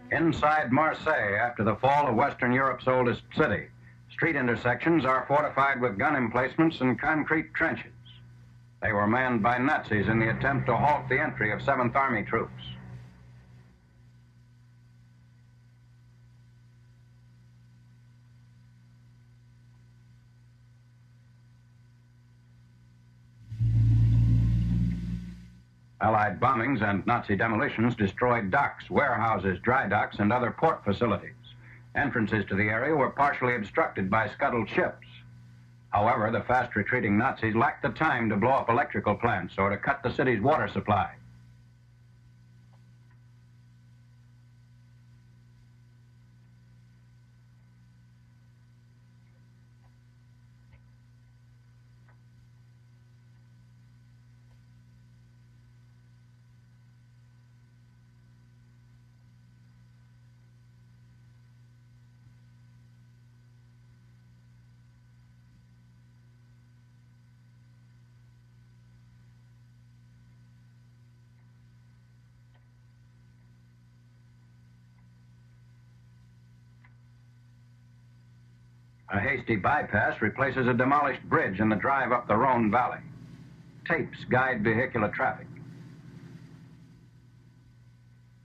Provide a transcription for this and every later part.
Inside Marseille, after the fall of Western Europe's oldest city, street intersections are fortified with gun emplacements and concrete trenches. They were manned by Nazis in the attempt to halt the entry of 7th Army troops. Allied bombings and Nazi demolitions destroyed docks, warehouses, dry docks, and other port facilities. Entrances to the area were partially obstructed by scuttled ships. However, the fast-retreating Nazis lacked the time to blow up electrical plants or to cut the city's water supply. A hasty bypass replaces a demolished bridge in the drive up the Rhone Valley. Tapes guide vehicular traffic.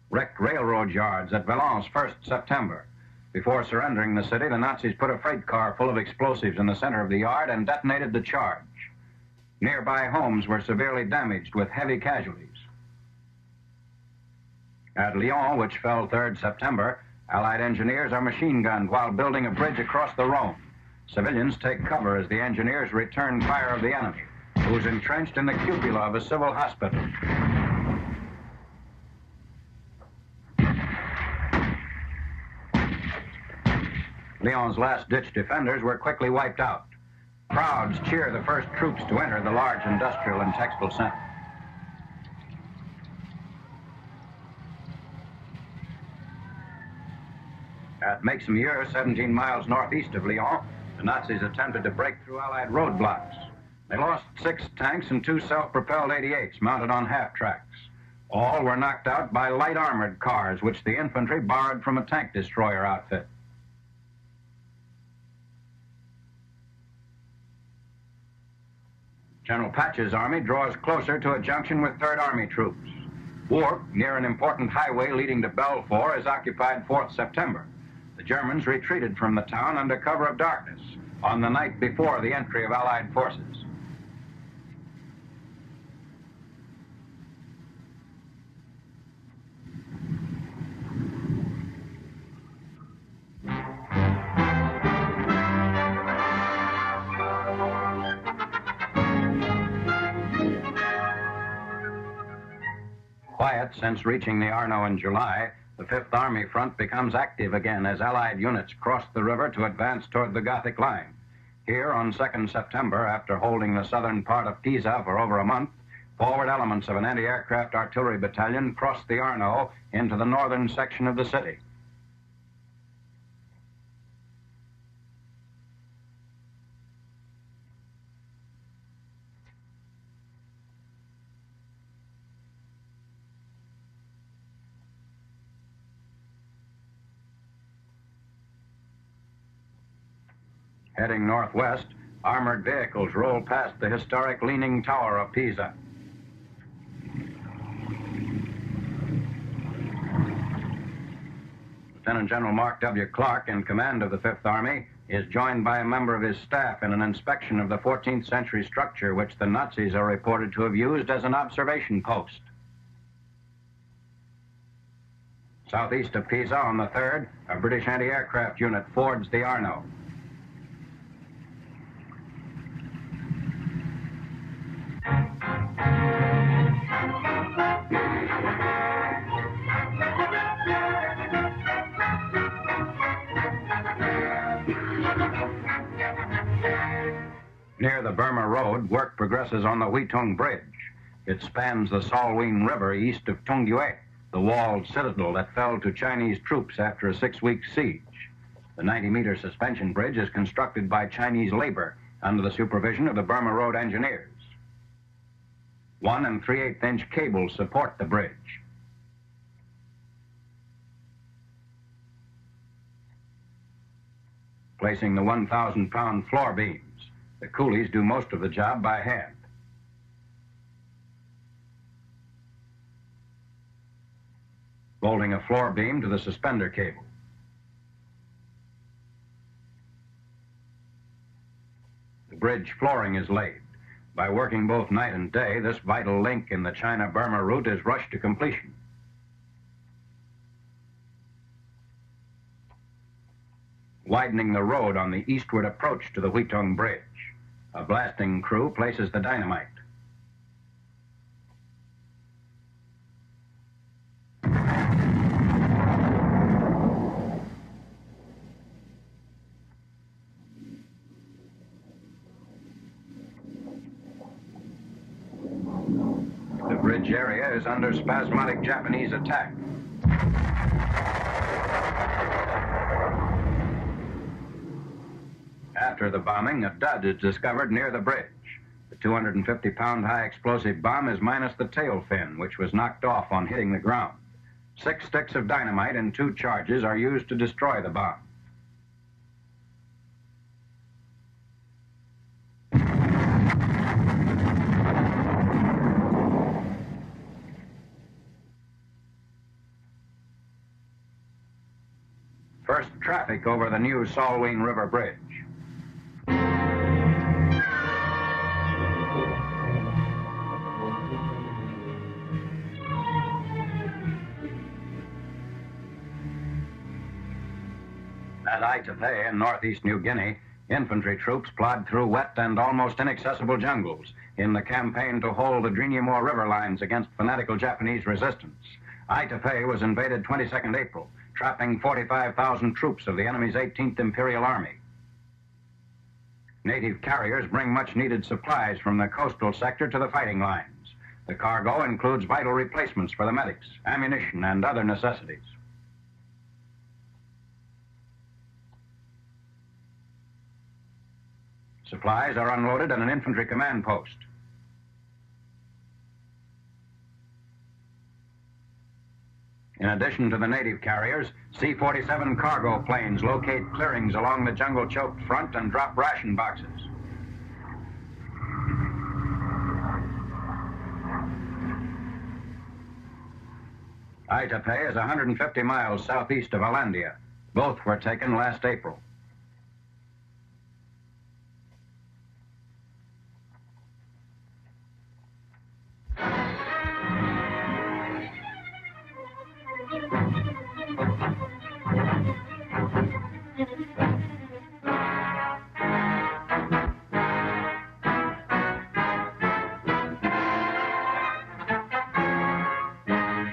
Wrecked railroad yards at Valence 1st September. Before surrendering the city, the Nazis put a freight car full of explosives in the center of the yard and detonated the charge. Nearby homes were severely damaged with heavy casualties. At Lyon, which fell 3rd September, Allied engineers are machine-gunned while building a bridge across the Rhone. Civilians take cover as the engineers return fire of the enemy, who's entrenched in the cupola of a civil hospital. Lyon's last-ditch defenders were quickly wiped out. Crowds cheer the first troops to enter the large industrial and textile center. At Meximieux, 17 miles northeast of Lyon, the Nazis attempted to break through Allied roadblocks. They lost 6 tanks and 2 self-propelled 88s mounted on half-tracks. All were knocked out by light armored cars, which the infantry borrowed from a tank destroyer outfit. General Patch's army draws closer to a junction with 3rd Army troops. Warp, near an important highway leading to Belfort, is occupied 4th September. The Germans retreated from the town under cover of darkness on the night before the entry of Allied forces. Quiet since reaching the Arno in July, the 5th Army front becomes active again as Allied units cross the river to advance toward the Gothic line. Here on 2nd September, after holding the southern part of Pisa for over a month, forward elements of an anti-aircraft artillery battalion crossed the Arno into the northern section of the city. Heading northwest, armored vehicles roll past the historic Leaning Tower of Pisa. Lieutenant General Mark W. Clark, in command of the 5th Army, is joined by a member of his staff in an inspection of the 14th century structure which the Nazis are reported to have used as an observation post. Southeast of Pisa, on the 3rd, a British anti-aircraft unit fords the Arno. Near the Burma Road, work progresses on the Huitong Bridge. It spans the Salween River east of Tongyue, the walled citadel that fell to Chinese troops after a 6-week siege. The 90-meter suspension bridge is constructed by Chinese labor under the supervision of the Burma Road engineers. 1 3/8-inch cables support the bridge. placing the 1,000-pound floor beams. The coolies do most of the job by hand. Bolting a floor beam to the suspender cable. The bridge flooring is laid. By working both night and day, this vital link in the China-Burma route is rushed to completion. Widening the road on the eastward approach to the Huitong Bridge. A blasting crew places the dynamite. The bridge area is under spasmodic Japanese attack. After the bombing, a dud is discovered near the bridge. The 250-pound high explosive bomb is minus the tail fin, which was knocked off on hitting the ground. 6 sticks of dynamite and 2 charges are used to destroy the bomb. First traffic over the new Salween River Bridge. At Aitape in northeast New Guinea, infantry troops plod through wet and almost inaccessible jungles in the campaign to hold the Guinea river lines against fanatical Japanese resistance. Aitape was invaded 22nd April, trapping 45,000 troops of the enemy's 18th Imperial Army. Native carriers bring much-needed supplies from the coastal sector to the fighting lines. The cargo includes vital replacements for the medics, ammunition, and other necessities. Supplies are unloaded at an infantry command post. In addition to the native carriers, C-47 cargo planes locate clearings along the jungle-choked front and drop ration boxes. Aitape is 150 miles southeast of Alandia. Both were taken last April.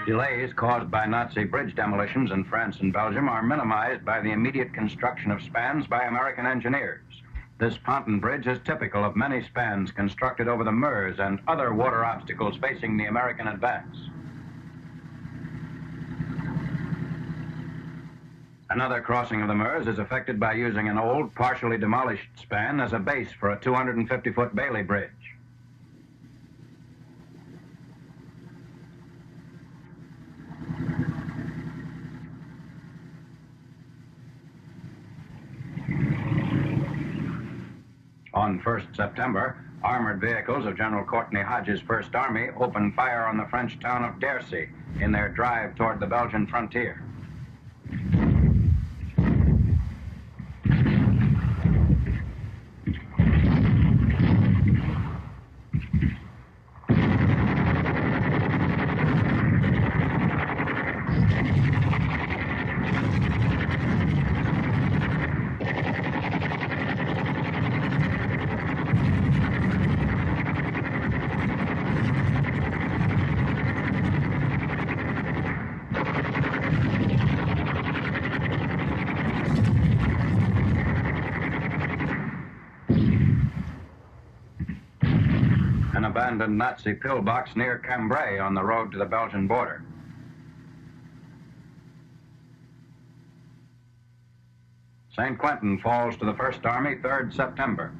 Delays caused by Nazi bridge demolitions in France and Belgium are minimized by the immediate construction of spans by American engineers. This ponton bridge is typical of many spans constructed over the Meuse and other water obstacles facing the American advance. Another crossing of the Meuse is effected by using an old, partially demolished span as a base for a 250-foot Bailey bridge. On 1st September, armored vehicles of General Courtney Hodges' First Army opened fire on the French town of Dercy in their drive toward the Belgian frontier. An abandoned Nazi pillbox near Cambrai on the road to the Belgian border. St. Quentin falls to the First Army 3rd September.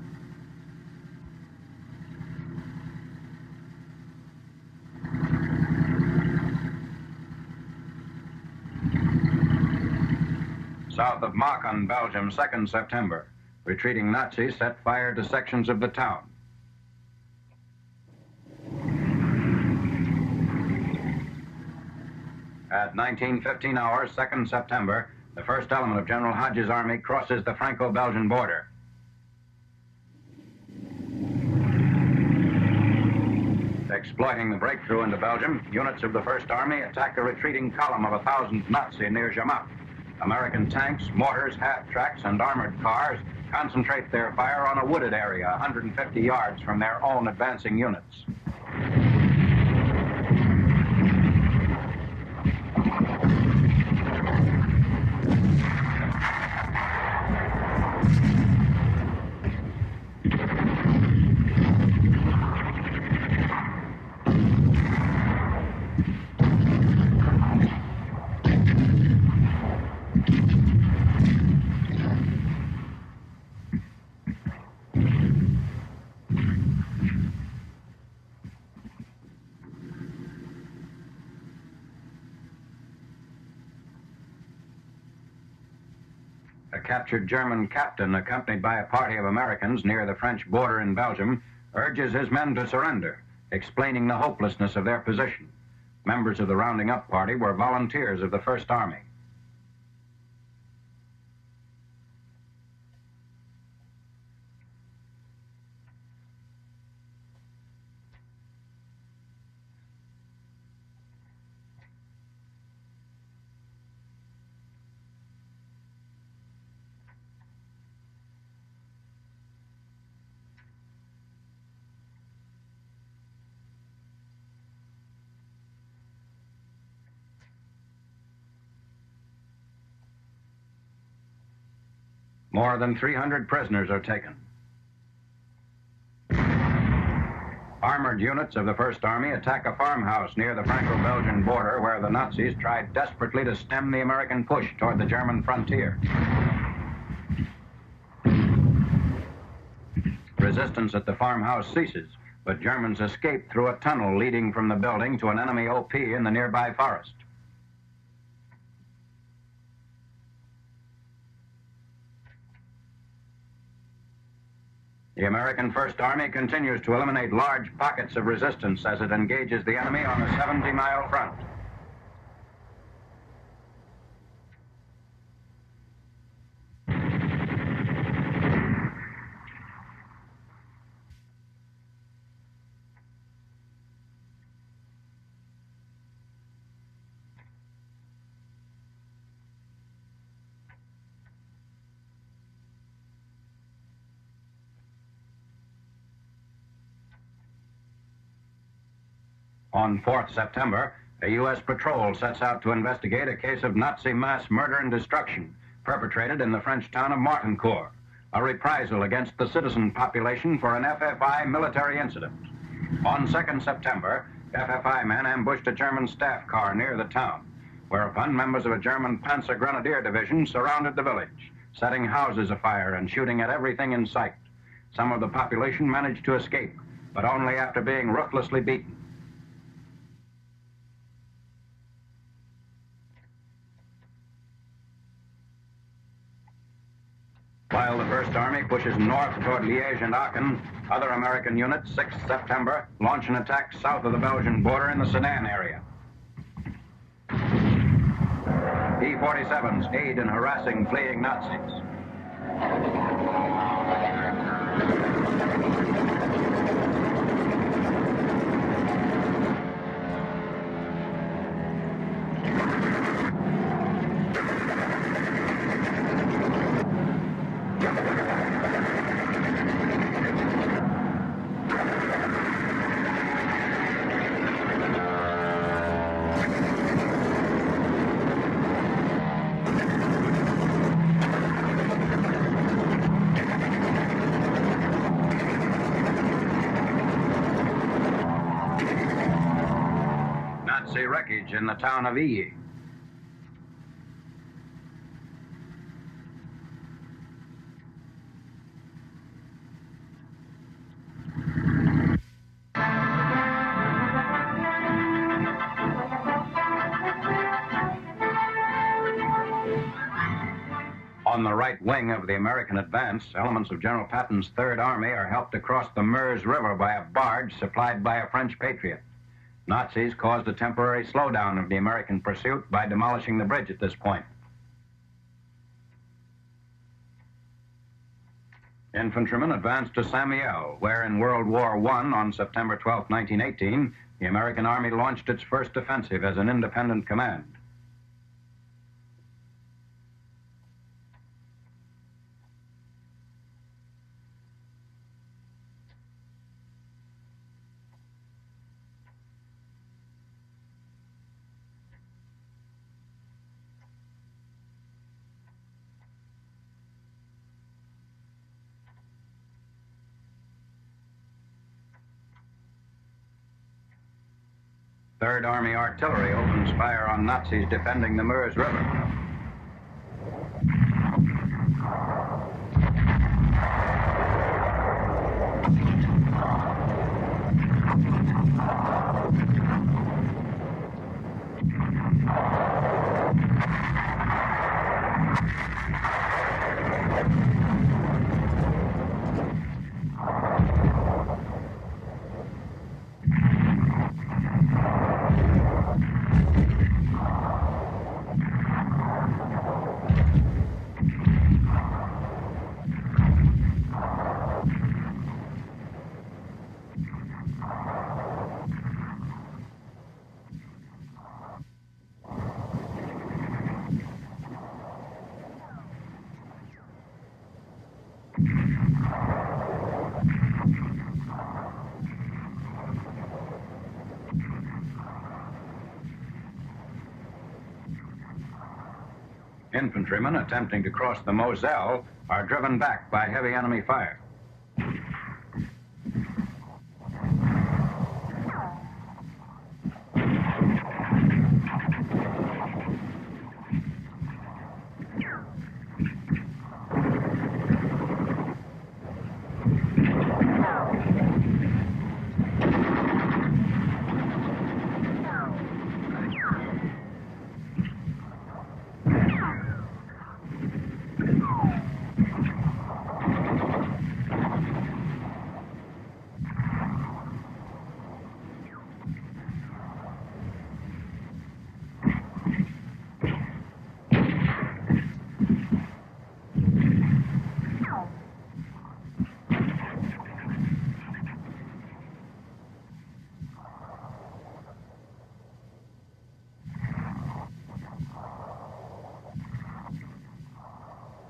South of Maaken, Belgium, 2nd September. Retreating Nazis set fire to sections of the town. At 19:15 hours, 2nd September, the first element of General Hodge's army crosses the Franco-Belgian border. Exploiting the breakthrough into Belgium, units of the First Army attack a retreating column of 1,000 Nazis near Jemappes. American tanks, mortars, half-tracks, and armored cars concentrate their fire on a wooded area 150 yards from their own advancing units. A captured German captain, accompanied by a party of Americans near the French border in Belgium, urges his men to surrender, explaining the hopelessness of their position. Members of the rounding up party were volunteers of the First Army. More than 300 prisoners are taken. Armored units of the First Army attack a farmhouse near the Franco-Belgian border where the Nazis tried desperately to stem the American push toward the German frontier. Resistance at the farmhouse ceases, but Germans escape through a tunnel leading from the building to an enemy OP in the nearby forest. The American First Army continues to eliminate large pockets of resistance as it engages the enemy on a 70-mile front. On 4th September, a U.S. patrol sets out to investigate a case of Nazi mass murder and destruction perpetrated in the French town of Martincourt, a reprisal against the citizen population for an FFI military incident. On 2nd September, FFI men ambushed a German staff car near the town, whereupon members of a German Panzer Grenadier division surrounded the village, setting houses afire and shooting at everything in sight. Some of the population managed to escape, but only after being ruthlessly beaten. While the First Army pushes north toward Liège and Aachen, other American units, 6th September, launch an attack south of the Belgian border in the Sedan area. E-47s aid in harassing fleeing Nazis. Nazi wreckage in the town of Guinea. On the right wing of the American advance, elements of General Patton's Third Army are helped across the Meuse River by a barge supplied by a French patriot. Nazis caused a temporary slowdown of the American pursuit by demolishing the bridge at this point. Infantrymen advanced to Saint-Mihiel, where in World War I, on September 12, 1918, the American Army launched its first offensive as an independent command. Third Army artillery opens fire on Nazis defending the Meuse River. Infantrymen attempting to cross the Moselle are driven back by heavy enemy fire.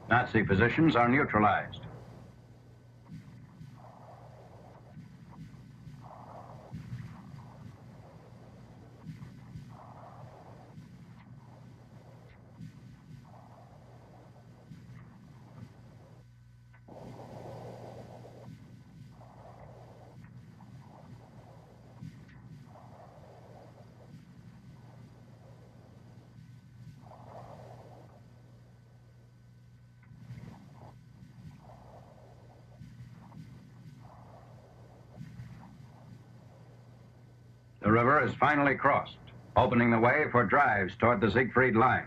Nazi positions are neutralized. The river is finally crossed, opening the way for drives toward the Siegfried Line.